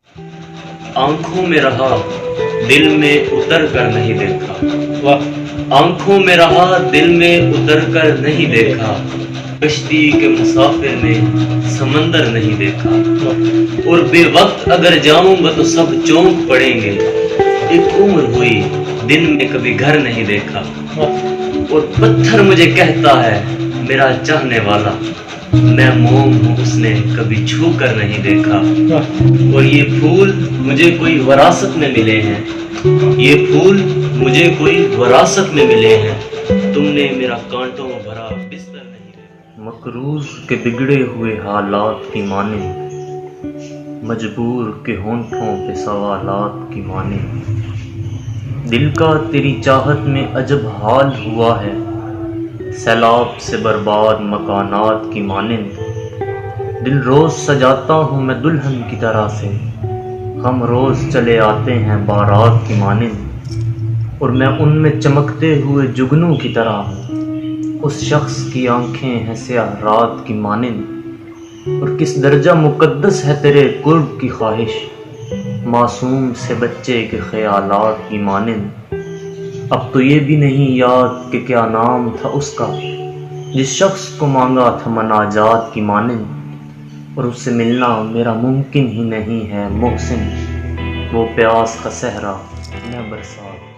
آنکھوں میں رہا دل میں اتر کر نہیں دیکھا، واہ، آنکھوں میں رہا دل میں اتر کر نہیں دیکھا، کشتی کے مسافر نے سمندر نہیں دیکھا، اور بے وقت اگر جاؤں گا تو سب چونک پڑیں گے، ایک عمر ہوئی دن میں کبھی گھر نہیں دیکھا، اور پتھر مجھے کہتا ہے میرا چاہنے والا، میں موم ہوں اس نے کبھی چھو کر نہیں دیکھا، اور یہ پھول مجھے کوئی وراثت میں ملے ہیں، یہ پھول مجھے کوئی وراثت میں ملے ہیں، تم نے میرا کانٹوں بھرا بستر نہیں دیکھا۔ مقروض کے بگڑے ہوئے حالات کی مانند، مجبور کے ہونٹوں پہ سوالات کی مانند، دل کا تیری چاہت میں عجب حال ہوا ہے، سیلاب سے برباد مکانات کی مانند، دل روز سجاتا ہوں میں دلہن کی طرح سے، غم روز چلے آتے ہیں بارات کی مانند، اور میں ان میں چمکتے ہوئے جگنوں کی طرح ہوں، اس شخص کی آنکھیں ہیں سیاہ رات کی مانند، اور کس درجہ مقدس ہے تیرے قرب کی خواہش، معصوم سے بچے کے خیالات کی مانند، اب تو یہ بھی نہیں یاد کہ کیا نام تھا اس کا جس شخص کو مانگا تھا مناجات کی مانند، اور اس سے ملنا میرا ممکن ہی نہیں ہے محسن، وہ پیاس کا صحرا میں برسات۔